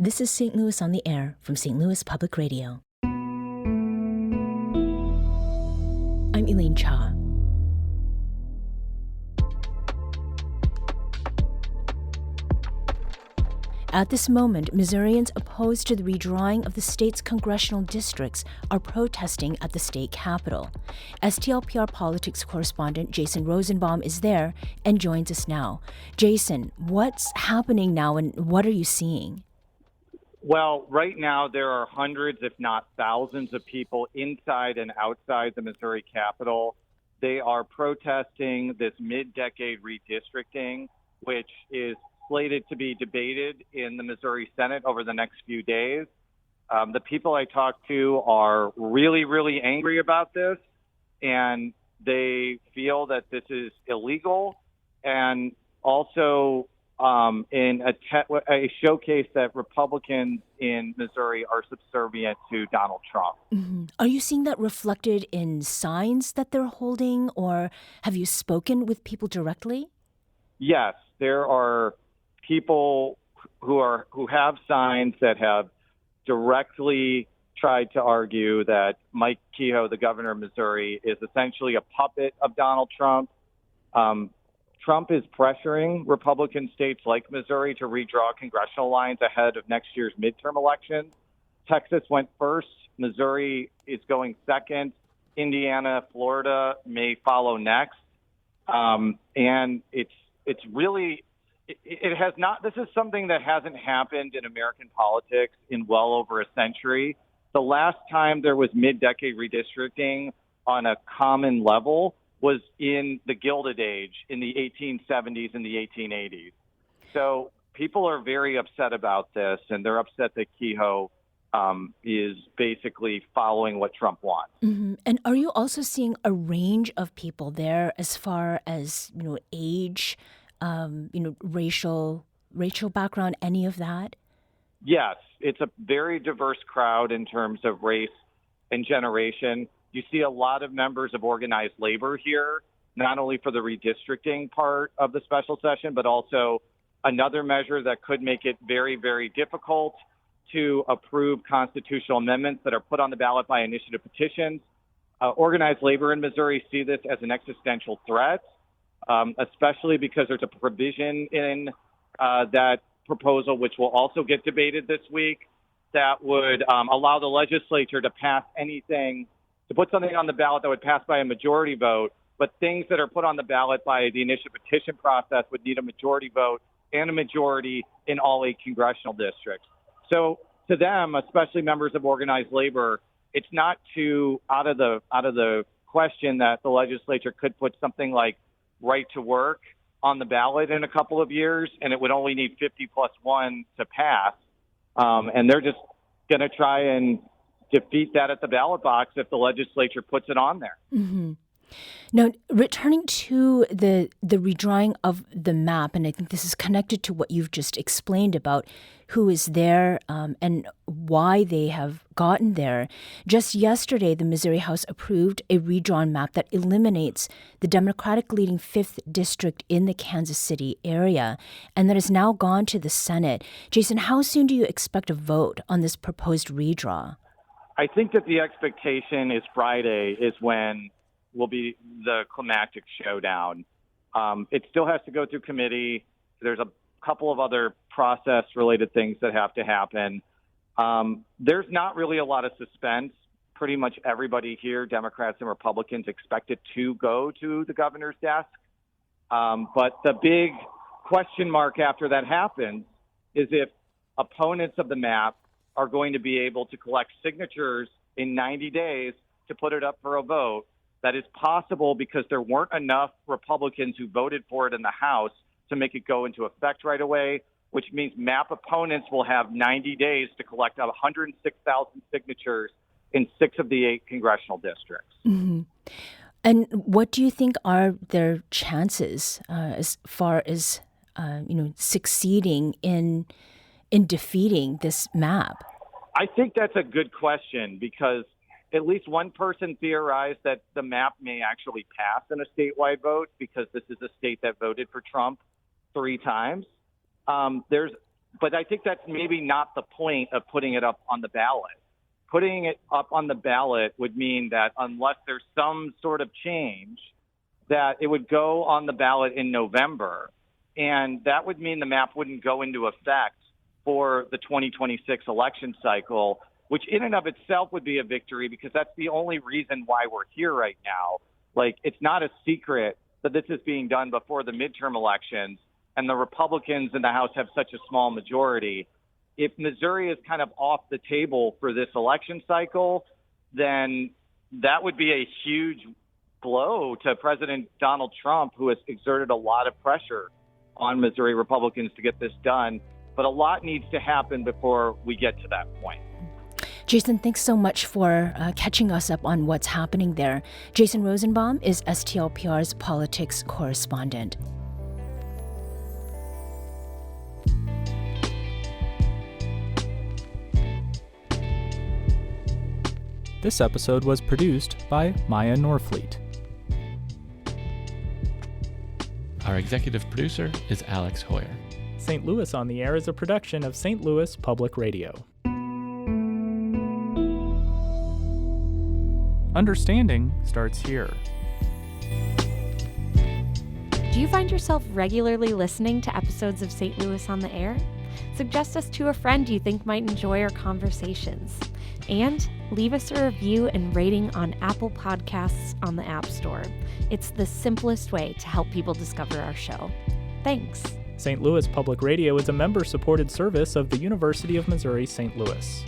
This is St. Louis on the Air from St. Louis Public Radio. I'm Elaine Cha. At this moment, Missourians opposed to the redrawing of the state's congressional districts are protesting at the state capitol. STLPR politics correspondent Jason Rosenbaum is there and joins us now. Jason, what's happening now and what are you seeing? Well, right now there are hundreds, if not thousands, of people inside and outside the Missouri Capitol. They are protesting this mid-decade redistricting, which is slated to be debated in the Missouri Senate over the next few days. The people I talked to are really, really angry about this, and they feel that this is illegal and also in a showcase that Republicans in Missouri are subservient to Donald Trump. Mm-hmm. Are you seeing that reflected in signs that they're holding, or have you spoken with people directly? Yes, there are people who have signs that have directly tried to argue that Mike Kehoe, the governor of Missouri, is essentially a puppet of Donald Trump. Trump is pressuring Republican states like Missouri to redraw congressional lines ahead of next year's midterm elections. Texas went first. Missouri is going second. Indiana, Florida may follow next. And it's really, it has not, this is something that hasn't happened in American politics in well over a century. The last time there was mid-decade redistricting on a common level was in the Gilded Age in the 1870s and the 1880s. So people are very upset about this, and they're upset that Kehoe is basically following what Trump wants. Mm-hmm. And are you also seeing a range of people there as far as, age, racial background, any of that? Yes, it's a very diverse crowd in terms of race and generation. You see a lot of members of organized labor here, not only for the redistricting part of the special session, but also another measure that could make it very, very difficult to approve constitutional amendments that are put on the ballot by initiative petitions. Organized labor in Missouri see this as an existential threat, especially because there's a provision in that proposal, which will also get debated this week, that would allow the legislature to pass anything, to put something on the ballot that would pass by a majority vote, but things that are put on the ballot by the initiative petition process would need a majority vote and a majority in all 8 congressional districts. So to them, especially members of organized labor, it's not too out of the question that the legislature could put something like right to work on the ballot in a couple of years, and it would only need 50+1 to pass. And they're just going to try and defeat that at the ballot box if the legislature puts it on there. Mm-hmm. Now, returning to the redrawing of the map, and I think this is connected to what you've just explained about who is there and why they have gotten there. Just yesterday, the Missouri House approved a redrawn map that eliminates the Democratic-leading 5th district in the Kansas City area, and that has now gone to the Senate. Jason, how soon do you expect a vote on this proposed redraw? I think that the expectation is Friday is when will be the climactic showdown. It still has to go through committee. There's a couple of other process-related things that have to happen. There's not really a lot of suspense. Pretty much everybody here, Democrats and Republicans, expect it to go to the governor's desk. But the big question mark after that happens is if opponents of the map are going to be able to collect signatures in 90 days to put it up for a vote. That is possible because there weren't enough Republicans who voted for it in the House to make it go into effect right away, which means map opponents will have 90 days to collect 106,000 signatures in 6 of the 8 congressional districts. Mm-hmm. And what do you think are their chances as far as succeeding in defeating this map? I think that's a good question because at least one person theorized that the map may actually pass in a statewide vote because this is a state that voted for Trump 3 times. There's But I think that's maybe not the point of putting it up on the ballot. Putting it up on the ballot would mean that unless there's some sort of change, that it would go on the ballot in November. And that would mean the map wouldn't go into effect for the 2026 election cycle, which in and of itself would be a victory because that's the only reason why we're here right now. Like, it's not a secret that this is being done before the midterm elections, and the Republicans in the House have such a small majority. If Missouri is kind of off the table for this election cycle, then that would be a huge blow to President Donald Trump, who has exerted a lot of pressure on Missouri Republicans to get this done. But a lot needs to happen before we get to that point. Jason, thanks so much for catching us up on what's happening there. Jason Rosenbaum is STLPR's politics correspondent. This episode was produced by Maya Norfleet. Our executive producer is Alex Hoyer. St. Louis on the Air is a production of St. Louis Public Radio. Understanding starts here. Do you find yourself regularly listening to episodes of St. Louis on the Air? Suggest us to a friend you think might enjoy our conversations. And leave us a review and rating on Apple Podcasts on the App Store. It's the simplest way to help people discover our show. Thanks. St. Louis Public Radio is a member-supported service of the University of Missouri St. Louis.